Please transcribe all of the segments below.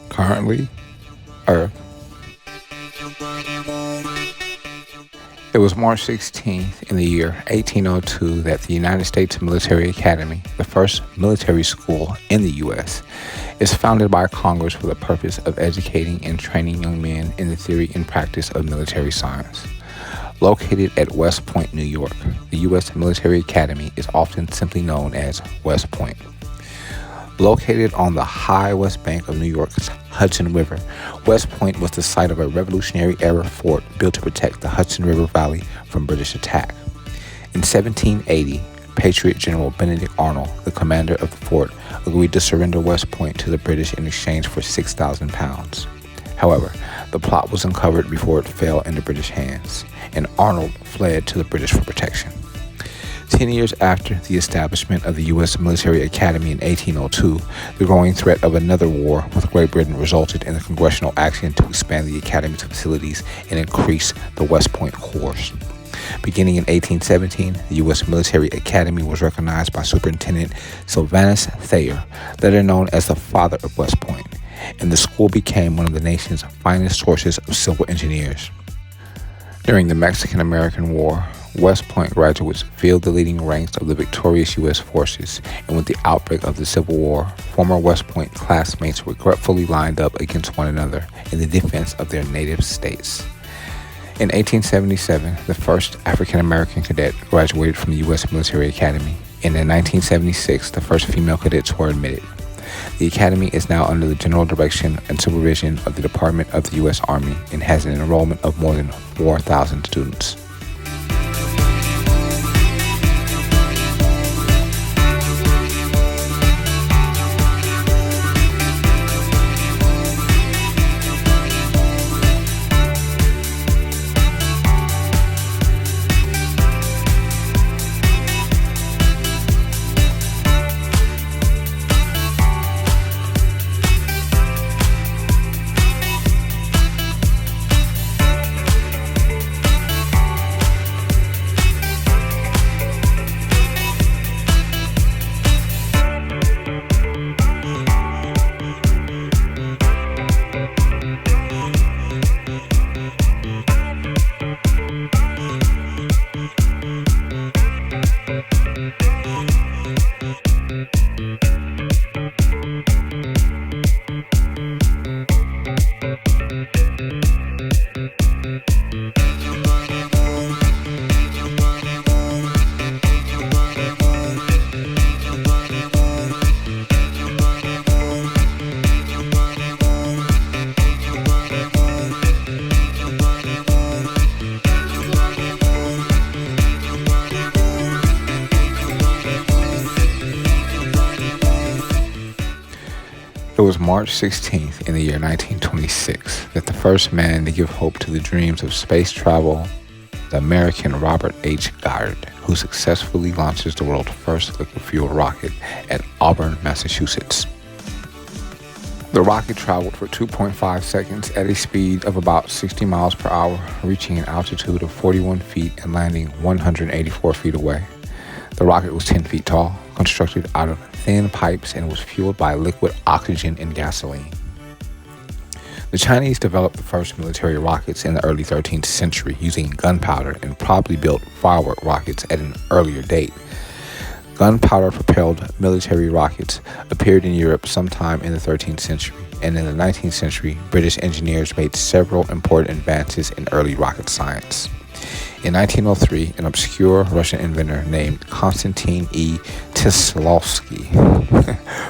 Currently, Earth. It was March 16th in the year 1802 that the United States Military Academy, the first military school in the U.S., is founded by Congress for the purpose of educating and training young men in the theory and practice of military science. Located at West Point, New York, the U.S. Military Academy is often simply known as West Point. Located on the high west bank of New York's Hudson River, West Point was the site of a Revolutionary-era fort built to protect the Hudson River Valley from British attack. In 1780, Patriot General Benedict Arnold, the commander of the fort, agreed to surrender West Point to the British in exchange for 6,000 pounds. However, the plot was uncovered before it fell into British hands, and Arnold fled to the British for protection. 10 years after the establishment of the U.S. Military Academy in 1802, the growing threat of another war with Great Britain resulted in the congressional action to expand the Academy's facilities and increase the West Point corps. Beginning in 1817, the U.S. Military Academy was recognized by Superintendent Sylvanus Thayer, later known as the father of West Point, and the school became one of the nation's finest sources of civil engineers. During the Mexican-American War, West Point graduates filled the leading ranks of the victorious U.S. forces, and with the outbreak of the Civil War, former West Point classmates regretfully lined up against one another in the defense of their native states. In 1877, the first African-American cadet graduated from the U.S. Military Academy, and in 1976, the first female cadets were admitted. The Academy is now under the general direction and supervision of the Department of the U.S. Army and has an enrollment of more than 4,000 students. It was March 16th in the year 1926 that the first man to give hope to the dreams of space travel, the American Robert H. Goddard, who successfully launches the world's first liquid-fueled rocket at Auburn, Massachusetts. The rocket traveled for 2.5 seconds at a speed of about 60 miles per hour, reaching an altitude of 41 feet and landing 184 feet away. The rocket was 10 feet tall, constructed out of thin pipes, and was fueled by liquid oxygen and gasoline. The Chinese developed the first military rockets in the early 13th century using gunpowder and probably built firework rockets at an earlier date. Gunpowder-propelled military rockets appeared in Europe sometime in the 13th century, and in the 19th century, British engineers made several important advances in early rocket science. In 1903, an obscure Russian inventor named Konstantin E. Teslovsky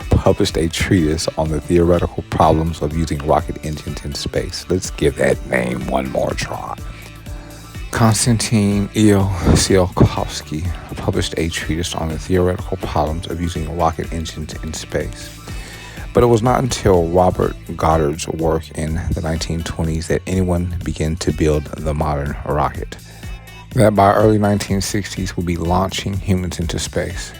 published a treatise on the theoretical problems of using rocket engines in space. Let's give that name one more try. Konstantin E. Tsiolkovsky published a treatise on the theoretical problems of using rocket engines in space. But it was not until Robert Goddard's work in the 1920s that anyone began to build the modern rocket, that by early 1960s would be launching humans into space.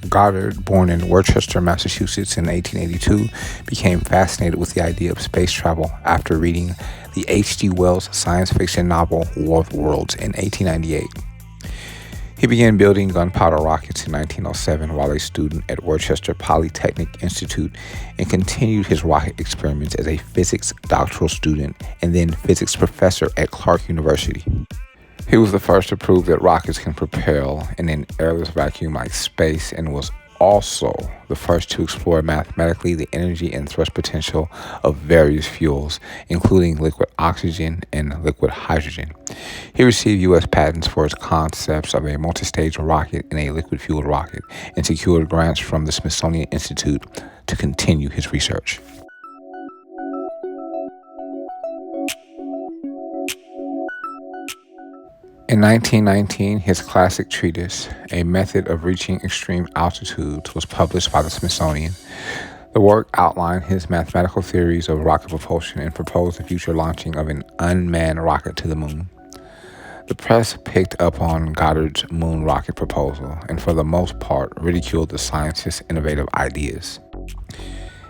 Goddard, born in Worcester, Massachusetts in 1882, became fascinated with the idea of space travel after reading the H.G. Wells science fiction novel War of the Worlds in 1898. He began building gunpowder rockets in 1907 while a student at Worcester Polytechnic Institute and continued his rocket experiments as a physics doctoral student and then physics professor at Clark University. He was the first to prove that rockets can propel in an airless vacuum like space and was also the first to explore mathematically the energy and thrust potential of various fuels, including liquid oxygen and liquid hydrogen. He received U.S. patents for his concepts of a multi-stage rocket and a liquid-fueled rocket, and secured grants from the Smithsonian Institute to continue his research. In 1919, his classic treatise, A Method of Reaching Extreme Altitudes, was published by the Smithsonian. The work outlined his mathematical theories of rocket propulsion and proposed the future launching of an unmanned rocket to the moon. The press picked up on Goddard's moon rocket proposal and, for the most part, ridiculed the scientist's innovative ideas.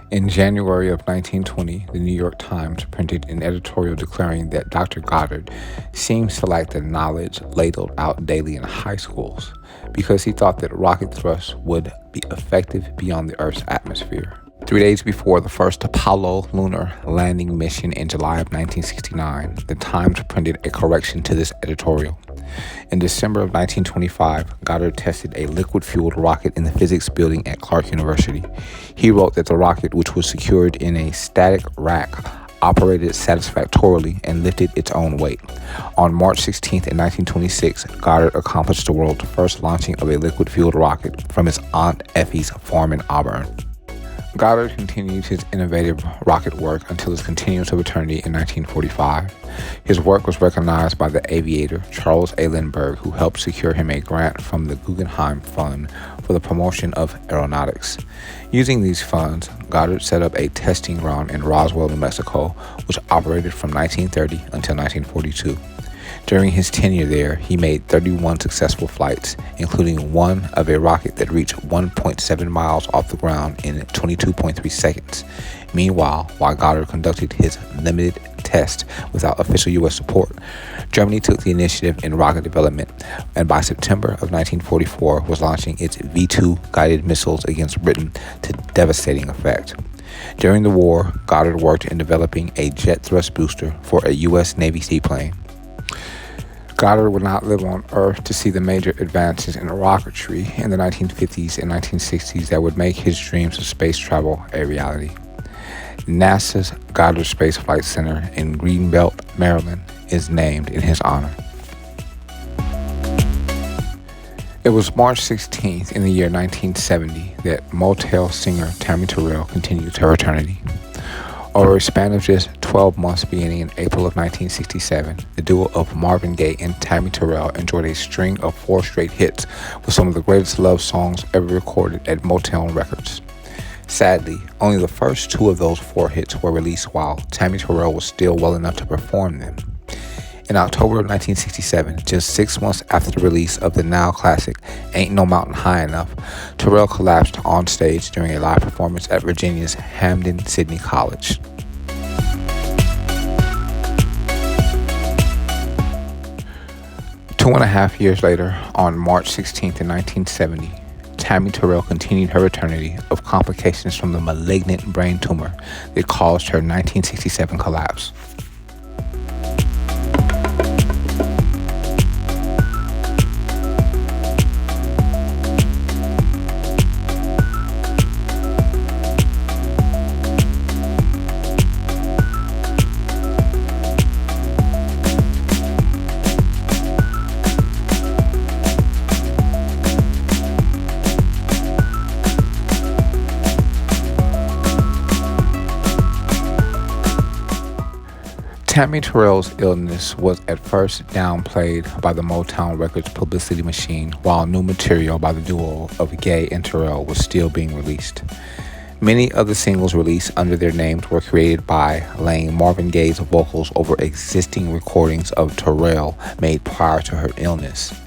In January of 1920, the New York Times printed an editorial declaring that Dr. Goddard seems to lack the knowledge ladled out daily in high schools because he thought that rocket thrust would be effective beyond the Earth's atmosphere. 3 days before the first Apollo lunar landing mission in July of 1969, the Times printed a correction to this editorial. In December of 1925, Goddard tested a liquid-fueled rocket in the physics building at Clark University. He wrote that the rocket, which was secured in a static rack, operated satisfactorily and lifted its own weight. On March 16, 1926, Goddard accomplished the world's first launching of a liquid-fueled rocket from his Aunt Effie's farm in Auburn. Goddard continued his innovative rocket work until his continuance of eternity in 1945. His work was recognized by the aviator Charles A. Lindbergh, who helped secure him a grant from the Guggenheim Fund for the promotion of aeronautics. Using these funds, Goddard set up a testing ground in Roswell, New Mexico, which operated from 1930 until 1942. During his tenure there, he made 31 successful flights, including one of a rocket that reached 1.7 miles off the ground in 22.3 seconds. Meanwhile, while Goddard conducted his limited test without official U.S. support, Germany took the initiative in rocket development, and by September of 1944 was launching its V-2 guided missiles against Britain to devastating effect. During the war, Goddard worked in developing a jet thrust booster for a U.S. Navy seaplane. Goddard would not live on Earth to see the major advances in rocketry in the 1950s and 1960s that would make his dreams of space travel a reality. NASA's Goddard Space Flight Center in Greenbelt, Maryland, is named in his honor. It was March 16th in the year 1970 that Motel singer Tammy Terrell continued her eternity. Over a span of just 12 months beginning in April of 1967, the duo of Marvin Gaye and Tammy Terrell enjoyed a string of 4 straight hits with some of the greatest love songs ever recorded at Motown Records. Sadly, only the first 2 of those 4 hits were released while Tammy Terrell was still well enough to perform them. In October of 1967, just 6 months after the release of the now classic Ain't No Mountain High Enough, Terrell collapsed on stage during a live performance at Virginia's Hampden-Sydney College. Two and a half years later, on March 16th in 1970, Tammy Terrell continued her eternity of complications from the malignant brain tumor that caused her 1967 collapse. Tammy Terrell's illness was at first downplayed by the Motown Records publicity machine, while new material by the duo of Gaye and Terrell was still being released. Many of the singles released under their names were created by laying Marvin Gaye's vocals over existing recordings of Terrell made prior to her illness.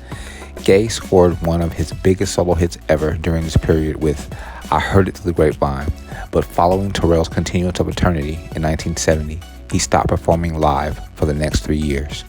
Gaye scored one of his biggest solo hits ever during this period with I Heard It Through the Grapevine, but following Terrell's continuance of eternity in 1970, he stopped performing live for the next 3 years.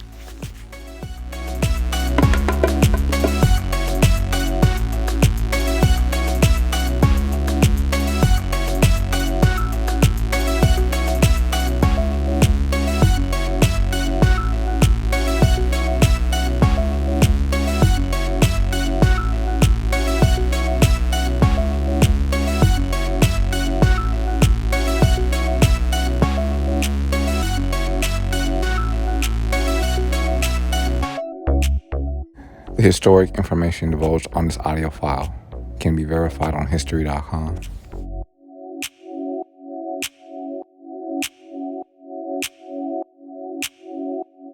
The historic information divulged on this audio file can be verified on history.com.